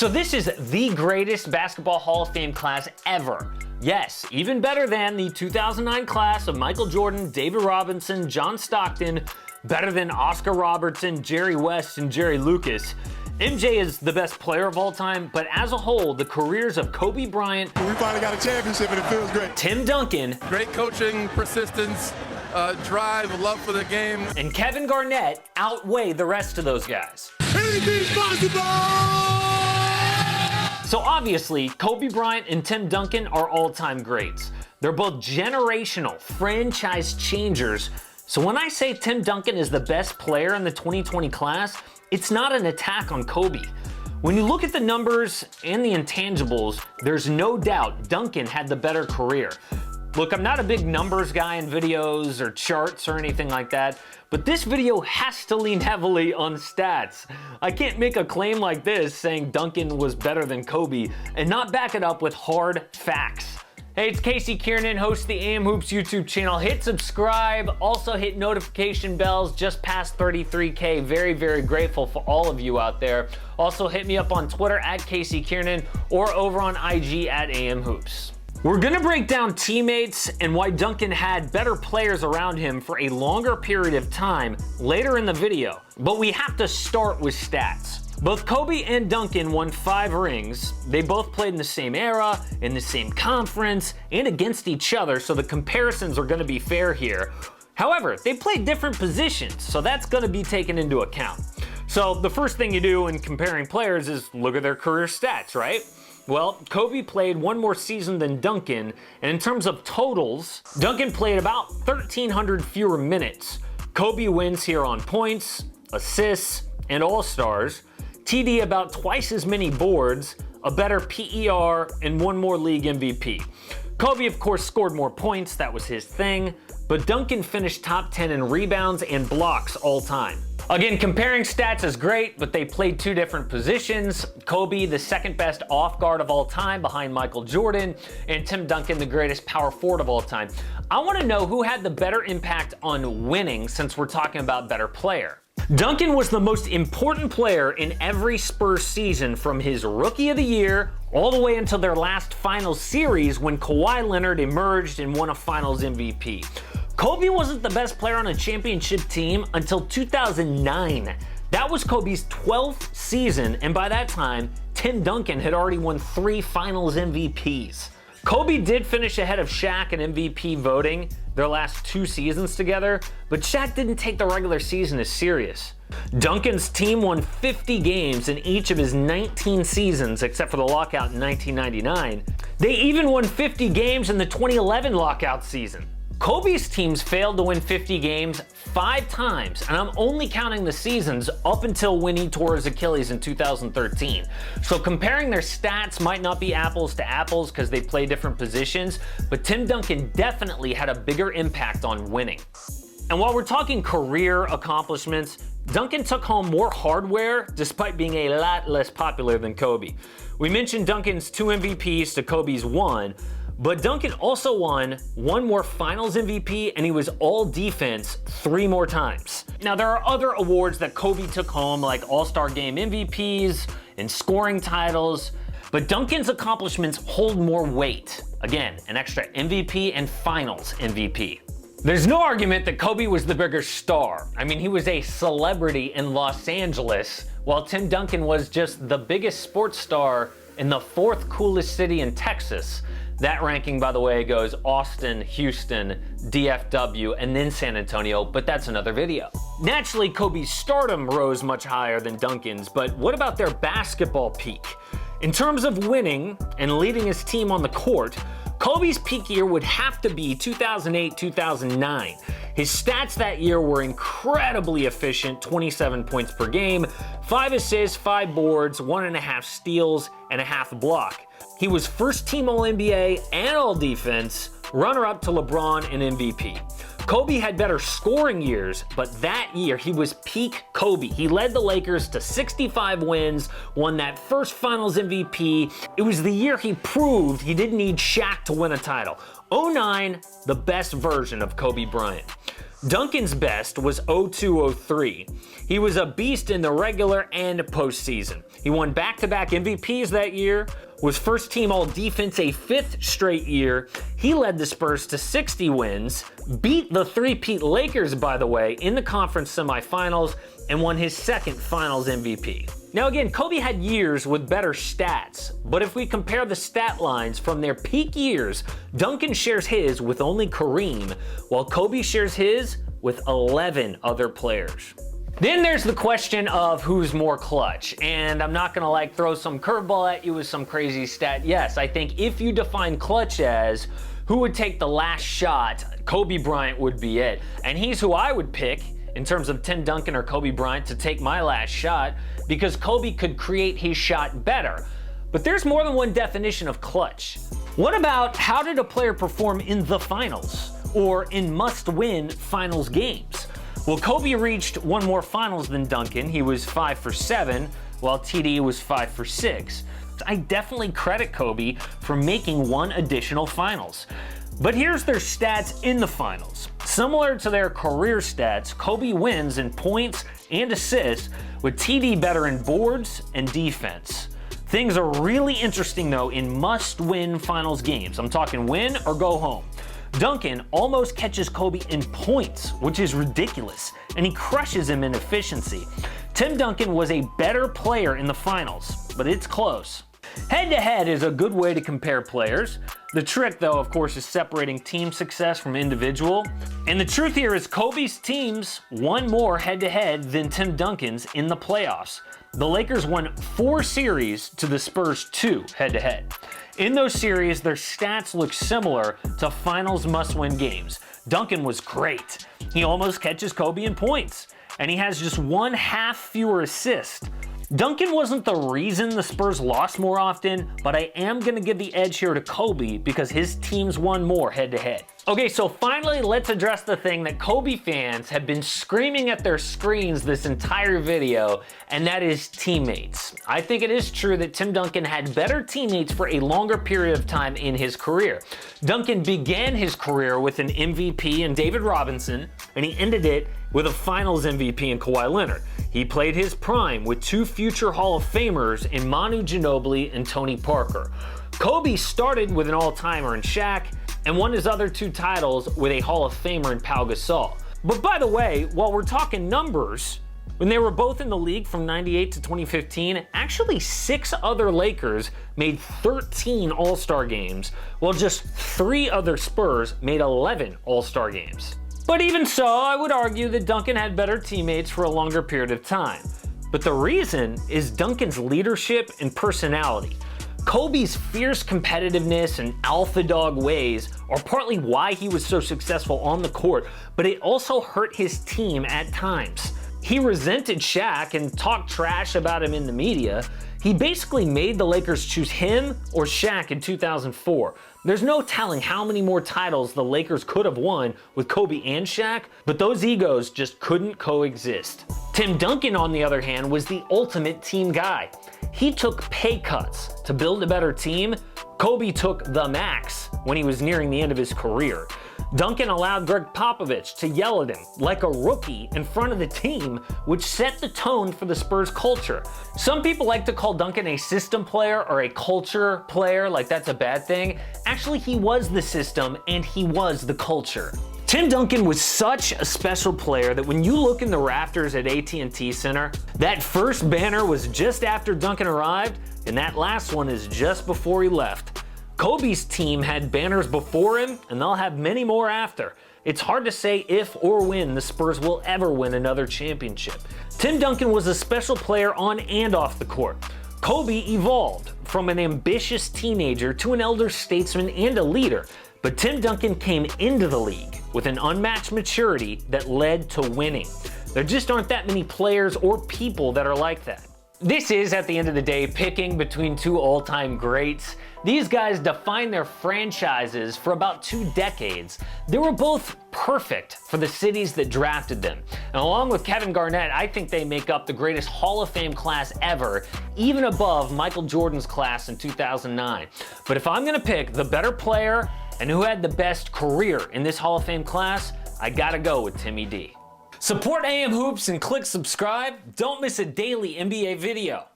So this is the greatest Basketball Hall of Fame class ever. Yes, even better than the 2009 class of Michael Jordan, David Robinson, John Stockton, better than Oscar Robertson, Jerry West, and Jerry Lucas. MJ is the best player of all time, but as a whole, the careers of Kobe Bryant, we finally got a championship and it feels great. Tim Duncan, great coaching, persistence, drive, love for the game, and Kevin Garnett outweigh the rest of those guys. Anything's possible! So obviously, Kobe Bryant and Tim Duncan are all-time greats. They're both generational franchise changers. So when I say Tim Duncan is the best player in the 2020 class, it's not an attack on Kobe. When you look at the numbers and the intangibles, there's no doubt Duncan had the better career. Look, I'm not a big numbers guy in videos or charts or anything like that, but this video has to lean heavily on stats. I can't make a claim like this saying Duncan was better than Kobe and not back it up with hard facts. Hey, it's Casey Kiernan, host of the AM Hoops YouTube channel. Hit subscribe, also hit notification bells, just past 33K. Very, very grateful for all of you out there. Also hit me up on Twitter at Casey Kiernan or over on IG at AM Hoops. We're gonna break down teammates and why Duncan had better players around him for a longer period of time later in the video, but we have to start with stats. Both Kobe and Duncan won 5 rings. They both played in the same era, in the same conference, and against each other, so the comparisons are gonna be fair here. However, they played different positions, so that's gonna be taken into account. So the first thing you do in comparing players is look at their career stats, right? Well, Kobe played 1 more season than Duncan, and in terms of totals, Duncan played about 1,300 fewer minutes. Kobe wins here on points, assists, and All-Stars. TD about twice as many boards, a better PER, and 1 more league MVP. Kobe, of course, scored more points, that was his thing, but Duncan finished top 10 in rebounds and blocks all time. Again, comparing stats is great, but they played 2 different positions. Kobe, the second best off guard of all time behind Michael Jordan, and Tim Duncan, the greatest power forward of all time. I want to know who had the better impact on winning since we're talking about better player. Duncan was the most important player in every Spurs season from his rookie of the year all the way until their last finals series when Kawhi Leonard emerged and won a finals MVP. Kobe wasn't the best player on a championship team until 2009. That was Kobe's 12th season, and by that time, Tim Duncan had already won 3 finals MVPs. Kobe did finish ahead of Shaq in MVP voting their last 2 seasons together, but Shaq didn't take the regular season as serious. Duncan's team won 50 games in each of his 19 seasons, except for the lockout in 1999. They even won 50 games in the 2011 lockout season. Kobe's teams failed to win 50 games 5 times, and I'm only counting the seasons up until when he tore his Achilles in 2013. So comparing their stats might not be apples to apples because they play different positions, but Tim Duncan definitely had a bigger impact on winning. And while we're talking career accomplishments, Duncan took home more hardware despite being a lot less popular than Kobe. We mentioned Duncan's 2 MVPs to Kobe's 1, but Duncan also won 1 more finals MVP, and he was all defense 3 more times. Now, there are other awards that Kobe took home, like All-Star Game MVPs and scoring titles, but Duncan's accomplishments hold more weight. Again, an extra MVP and finals MVP. There's no argument that Kobe was the bigger star. I mean, he was a celebrity in Los Angeles, while Tim Duncan was just the biggest sports star in the 4th coolest city in Texas. That ranking, by the way, goes Austin, Houston, DFW, and then San Antonio, but that's another video. Naturally, Kobe's stardom rose much higher than Duncan's, but what about their basketball peak? In terms of winning and leading his team on the court, Kobe's peak year would have to be 2008-2009. His stats that year were incredibly efficient, 27 points per game, 5 assists, 5 boards, 1.5 steals, and a half block. He was first team All-NBA and All-Defense, runner-up to LeBron and MVP. Kobe had better scoring years, but that year he was peak Kobe. He led the Lakers to 65 wins, won that first finals MVP. It was the year he proved he didn't need Shaq to win a title. '09, the best version of Kobe Bryant. Duncan's best was 02-03. He was a beast in the regular and postseason. He won back-to-back MVPs that year, was first-team All-Defense a fifth straight year. He led the Spurs to 60 wins, beat the three-peat Lakers, by the way, in the conference semifinals, and won his second Finals MVP. Now again, Kobe had years with better stats, but if we compare the stat lines from their peak years, Duncan shares his with only Kareem, while Kobe shares his with 11 other players. Then there's the question of who's more clutch, and I'm not gonna throw some curveball at you with some crazy stat. Yes, I think if you define clutch as who would take the last shot, Kobe Bryant would be it. And he's who I would pick in terms of Tim Duncan or Kobe Bryant to take my last shot, because Kobe could create his shot better. But there's more than one definition of clutch. What about how did a player perform in the finals or in must-win finals games? Well, Kobe reached one more finals than Duncan. He was 5 for 7, while TD was 5 for 6. I definitely credit Kobe for making one additional finals. But here's their stats in the finals. Similar to their career stats, Kobe wins in points and assists, with TD better in boards and defense. Things are really interesting though in must-win finals games. I'm talking win or go home. Duncan almost catches Kobe in points, which is ridiculous, and he crushes him in efficiency. Tim Duncan was a better player in the finals, but it's close. Head-to-head is a good way to compare players. The trick, though, of course, is separating team success from individual. And the truth here is Kobe's teams won more head-to-head than Tim Duncan's in the playoffs. The Lakers won 4 series to the Spurs 2 head-to-head. In those series, their stats look similar to finals must-win games. Duncan was great. He almost catches Kobe in points, and he has just 1/2 fewer assists. Duncan wasn't the reason the Spurs lost more often, but I am going to give the edge here to Kobe because his teams won more head-to-head. Okay, so finally let's address the thing that Kobe fans have been screaming at their screens this entire video, and that is teammates. I think it is true that Tim Duncan had better teammates for a longer period of time in his career. Duncan began his career with an MVP in David Robinson, and he ended it with a Finals MVP in Kawhi Leonard. He played his prime with 2 future Hall of Famers in Manu Ginobili and Tony Parker. Kobe started with an all-timer in Shaq and won his other 2 titles with a Hall of Famer in Pau Gasol. But by the way, while we're talking numbers, when they were both in the league from 98 to 2015, actually 6 other Lakers made 13 All-Star games, while just 3 other Spurs made 11 All-Star games. But even so, I would argue that Duncan had better teammates for a longer period of time. But the reason is Duncan's leadership and personality. Kobe's fierce competitiveness and alpha dog ways are partly why he was so successful on the court, but it also hurt his team at times. He resented Shaq and talked trash about him in the media. He basically made the Lakers choose him or Shaq in 2004. There's no telling how many more titles the Lakers could have won with Kobe and Shaq, but those egos just couldn't coexist. Tim Duncan, on the other hand, was the ultimate team guy. He took pay cuts to build a better team. Kobe took the max when he was nearing the end of his career. Duncan allowed Greg Popovich to yell at him like a rookie in front of the team, which set the tone for the Spurs culture. Some people like to call Duncan a system player or a culture player, like that's a bad thing. Actually, he was the system and he was the culture. Tim Duncan was such a special player that when you look in the rafters at AT&T Center, that first banner was just after Duncan arrived, and that last one is just before he left. Kobe's team had banners before him, and they'll have many more after. It's hard to say if or when the Spurs will ever win another championship. Tim Duncan was a special player on and off the court. Kobe evolved from an ambitious teenager to an elder statesman and a leader, but Tim Duncan came into the league with an unmatched maturity that led to winning. There just aren't that many players or people that are like that. This is, at the end of the day, picking between 2 all-time greats. These guys defined their franchises for about 2 decades. They were both perfect for the cities that drafted them. And along with Kevin Garnett, I think they make up the greatest Hall of Fame class ever, even above Michael Jordan's class in 2009. But if I'm gonna pick the better player and who had the best career in this Hall of Fame class, I gotta go with Timmy D. Support AM Hoops and click subscribe. Don't miss a daily NBA video.